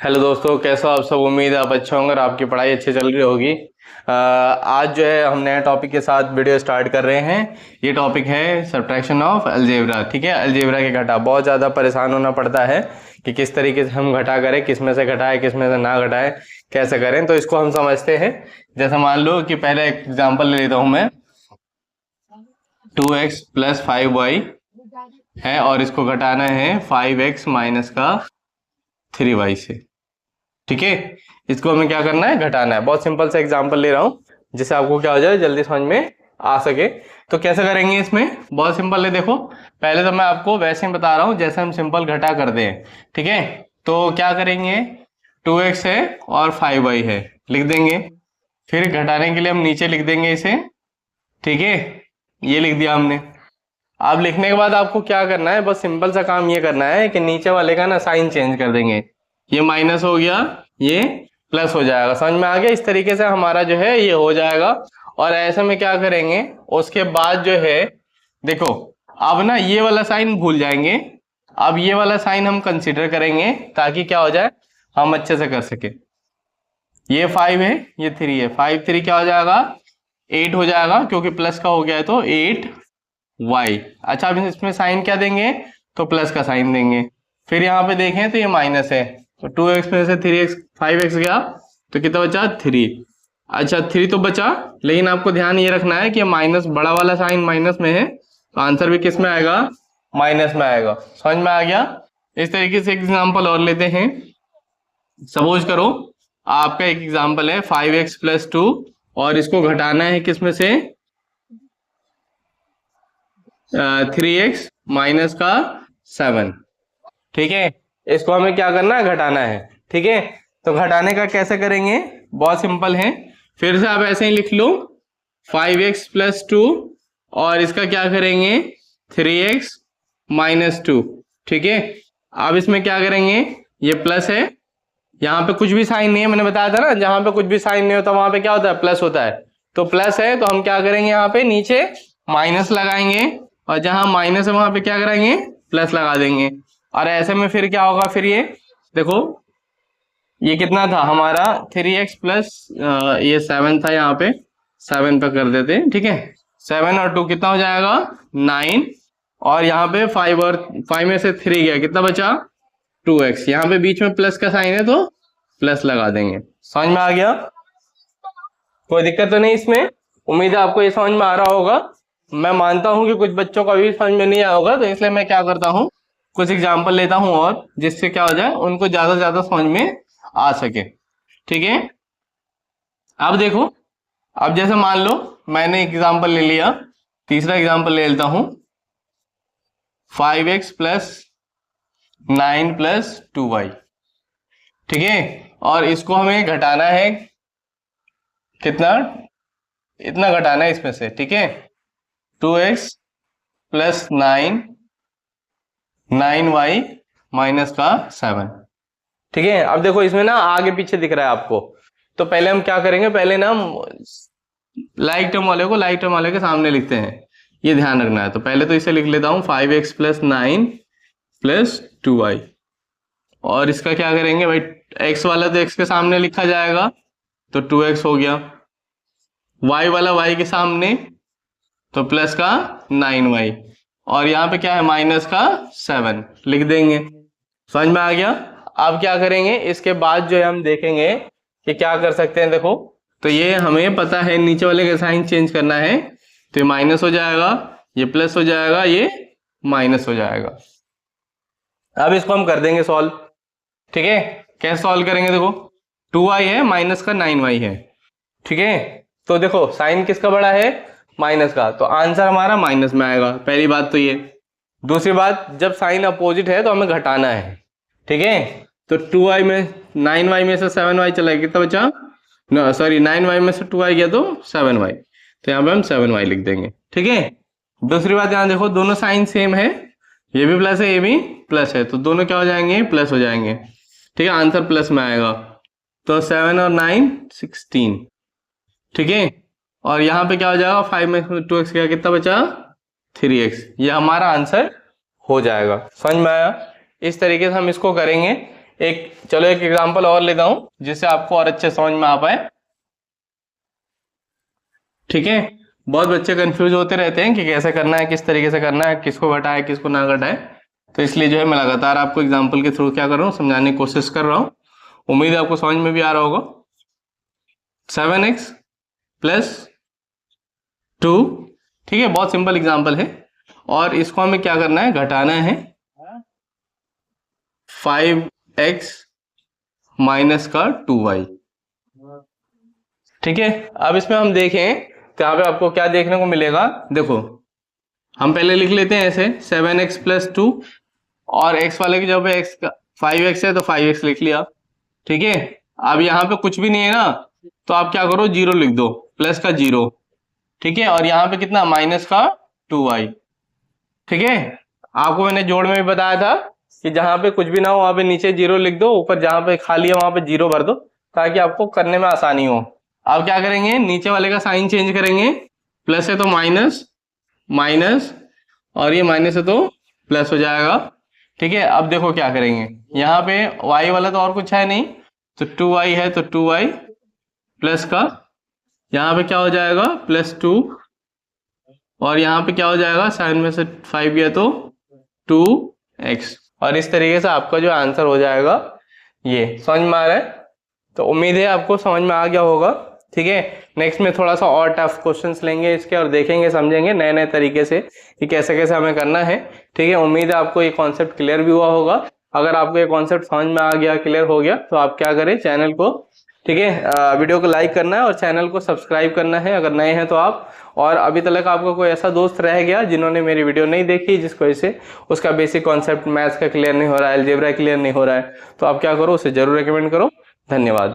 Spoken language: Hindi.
हेलो दोस्तों, कैसे हो आप सब। उम्मीद है आप अच्छे होंगे और आपकी पढ़ाई अच्छी चल रही होगी। आज जो है हम नए टॉपिक के साथ वीडियो स्टार्ट कर रहे हैं। ये टॉपिक है सब्ट्रैक्शन ऑफ अलजेब्रा। ठीक है, अलजेब्रा के घटा बहुत ज़्यादा परेशान होना पड़ता है कि किस तरीके से हम घटा करें, किस में से घटाएं, किस में से ना घटाएं, कैसे करें। तो इसको हम समझते हैं। जैसे मान लो कि पहले एक एग्जाम्पल ले लेता हूँ मैं। 2x प्लस 5y है और इसको घटाना है 5x माइनस का 3y से। ठीक है, इसको हमें क्या करना है, घटाना है। बहुत सिंपल सा एग्जांपल ले रहा हूं जिससे आपको क्या हो जाए, जल्दी समझ में आ सके। तो कैसे करेंगे इसमें, बहुत सिंपल है। देखो, पहले तो मैं आपको वैसे ही बता रहा हूं जैसे हम सिंपल घटा करते हैं। ठीक है, तो क्या करेंगे, 2x है और 5y है, लिख देंगे। फिर घटाने के लिए हम नीचे लिख देंगे इसे। ठीक है, ये लिख दिया हमने। अब लिखने के बाद आपको क्या करना है, बस सिंपल सा काम ये करना है कि नीचे वाले का ना साइन चेंज कर देंगे। ये माइनस हो गया, ये प्लस हो जाएगा। समझ में आ गया। इस तरीके से हमारा जो है ये हो जाएगा। और ऐसे में क्या करेंगे, उसके बाद जो है देखो, अब ना ये वाला साइन भूल जाएंगे। अब ये वाला साइन हम कंसीडर करेंगे ताकि क्या हो जाए, हम अच्छे से कर सके। ये 5 है, ये 3 है। 5 3 क्या हो जाएगा, 8 हो जाएगा, क्योंकि प्लस का हो गया है तो 8y। अच्छा, अब इसमें साइन क्या देंगे, तो प्लस का साइन देंगे। फिर यहाँ पे देखें तो ये माइनस है, तो 2x में से 3x 5x गया तो कितना बचा, 3। अच्छा, 3 तो बचा, लेकिन आपको ध्यान ये रखना है कि माइनस, बड़ा वाला साइन माइनस में है, तो आंसर भी किस में आएगा, माइनस में आएगा। समझ में आ गया। इस तरीके से एग्जाम्पल और लेते हैं। सपोज करो आपका एक एग्जाम्पल है 5x प्लस 2 और इसको घटाना है किस में से, 3x माइनस का 7। ठीक है, इसको हमें क्या करना है, घटाना है। ठीक है, तो घटाने का कैसे करेंगे, बहुत सिंपल है। फिर से आप ऐसे ही लिख लो, 5x प्लस 2 और इसका क्या करेंगे, 3x माइनस 2। ठीक है, अब इसमें क्या करेंगे, ये प्लस है, यहाँ पे कुछ भी साइन नहीं है, मैंने बताया था ना, जहां पे कुछ भी साइन नहीं होता वहां पे क्या होता है, प्लस होता है। तो प्लस है तो हम क्या करेंगे, यहाँ पे नीचे माइनस लगाएंगे, और जहां माइनस है वहां पे क्या कराएंगे, प्लस लगा देंगे। और ऐसे में फिर क्या होगा, फिर ये देखो, ये कितना था हमारा, 3x प्लस ये 7 था, यहाँ पे 7 पे कर देते हैं। ठीक है, 7 और 2 कितना हो जाएगा, 9। और यहाँ पे 5 और 5 में से 3 गया, कितना बचा, 2x। यहाँ पे बीच में प्लस का साइन है तो प्लस लगा देंगे। समझ में आ गया, कोई दिक्कत तो नहीं इसमें। उम्मीद है आपको ये समझ में आ रहा होगा। मैं मानता हूं कि कुछ बच्चों को अभी समझ में नहीं आया होगा, तो इसलिए मैं क्या करता हूं, कुछ एग्जाम्पल लेता हूं और जिससे क्या हो जाए, उनको ज्यादा से ज्यादा समझ में आ सके। ठीक है, अब देखो, अब जैसे मान लो मैंने एग्जाम्पल ले लिया, तीसरा एग्जाम्पल ले लेता हूं, 5x प्लस 9 प्लस 2y। ठीक है, और इसको हमें घटाना है, कितना, इतना घटाना है इसमें से। ठीक है, 2x प्लस 9y माइनस का 7। ठीक है, अब देखो इसमें ना आगे पीछे दिख रहा है आपको, तो पहले हम क्या करेंगे, पहले ना हम लाइक टर्म वाले को लाइक टर्म वाले के सामने लिखते हैं, ये ध्यान रखना है। तो पहले तो इसे लिख लेता हूं, 5x प्लस 9 प्लस 2y। और इसका क्या करेंगे भाई, x वाला तो x के सामने लिखा जाएगा, तो 2x हो गया। y वाला y के सामने, तो प्लस का 9y। और यहाँ पे क्या है, माइनस का 7 लिख देंगे। समझ में आ गया। अब क्या करेंगे, इसके बाद जो है हम देखेंगे कि क्या कर सकते हैं। देखो, तो ये हमें पता है नीचे वाले का साइन चेंज करना है, तो ये माइनस हो जाएगा, ये प्लस हो जाएगा, ये माइनस हो जाएगा। अब इसको हम कर देंगे सॉल्व। ठीक है, कैसे सॉल्व करेंगे, देखो 2y है, माइनस का 9y है। ठीक है, तो देखो साइन किसका बड़ा है, माइनस का, तो आंसर हमारा माइनस में आएगा। पहली बात तो ये। दूसरी बात, जब साइन अपोजिट है तो हमें घटाना है। ठीक है, तो 2y में 9y में से 7y चला गया, कितना बचा, नो सॉरी, 9y में से 2y गया तो 7y, तो यहाँ पे हम 7y लिख देंगे। ठीक है, दूसरी बात, यहाँ देखो दोनों साइन सेम है, ये भी प्लस है, ये भी प्लस है, तो दोनों क्या हो जाएंगे, प्लस हो जाएंगे। ठीक है, आंसर प्लस में आएगा, तो 7 और 9 16। ठीक है, और यहाँ पे क्या हो जाएगा, 5 में 2x गया, कितना बचा, 3x। ये हमारा आंसर हो जाएगा। समझ में आया। इस तरीके से हम इसको करेंगे। चलो एक एग्जांपल और लेता हूं जिससे आपको और अच्छे समझ में आ पाए। ठीक है, बहुत बच्चे कंफ्यूज होते रहते हैं कि कैसे करना है, किस तरीके से करना है, किसको घटाए किसको ना घटाए। तो इसलिए जो है मैं लगातार आपको एग्जांपल के थ्रू क्या कर रहा हूँ, समझाने की कोशिश कर रहा हूँ। उम्मीद है आपको समझ में भी आ रहा होगा। 7x प्लस 2, ठीक है, बहुत सिंपल एग्जांपल है। और इसको हमें क्या करना है, घटाना है 5x माइनस का 2y। ठीक है, अब इसमें हम देखें तो यहाँ पे आपको क्या देखने को मिलेगा। देखो हम पहले लिख लेते हैं ऐसे 7x प्लस 2, और x वाले की जगह पे x का 5x है तो 5x लिख लिया। ठीक है, अब यहाँ पे कुछ भी नहीं है ना, तो आप क्या करो, 0 लिख दो, प्लस का 0। ठीक है, और यहाँ पे कितना, माइनस का 2y। ठीक है, आपको मैंने जोड़ में भी बताया था कि जहां पे कुछ भी ना हो वहां पे नीचे 0 लिख दो, ऊपर जहां पे खाली है वहां पे 0 भर दो, ताकि आपको करने में आसानी हो। अब क्या करेंगे, नीचे वाले का साइन चेंज करेंगे, प्लस है तो माइनस, माइनस, और ये माइनस है तो प्लस हो जाएगा। ठीक है, अब देखो क्या करेंगे, यहाँ पे y वाला तो और कुछ है नहीं, तो 2y है तो 2y प्लस का, यहाँ पे क्या हो जाएगा, प्लस 2, और यहाँ पे क्या हो जाएगा, साइन में से 5 गया तो 2x। और इस तरीके से आपका जो आंसर हो जाएगा ये। समझ में आ रहा है? तो उम्मीद है आपको समझ में आ गया होगा। ठीक है, नेक्स्ट में थोड़ा सा और टफ क्वेश्चंस लेंगे इसके, और देखेंगे समझेंगे नए नए तरीके से कि कैसे कैसे हमें करना है। ठीक है, उम्मीद है आपको ये कॉन्सेप्ट क्लियर भी हुआ होगा। अगर आपको ये कॉन्सेप्ट समझ में आ गया, क्लियर हो गया, तो आप क्या करें, चैनल को, ठीक है, वीडियो को लाइक करना है और चैनल को सब्सक्राइब करना है अगर नए हैं तो आप। और अभी तक आपका कोई ऐसा दोस्त रह गया जिन्होंने मेरी वीडियो नहीं देखी, जिसको वजह से उसका बेसिक कॉन्सेप्ट मैथ्स का क्लियर नहीं हो रहा है, अलजेब्रा क्लियर नहीं हो रहा है, तो आप क्या करो, उसे जरूर रिकमेंड करो। धन्यवाद।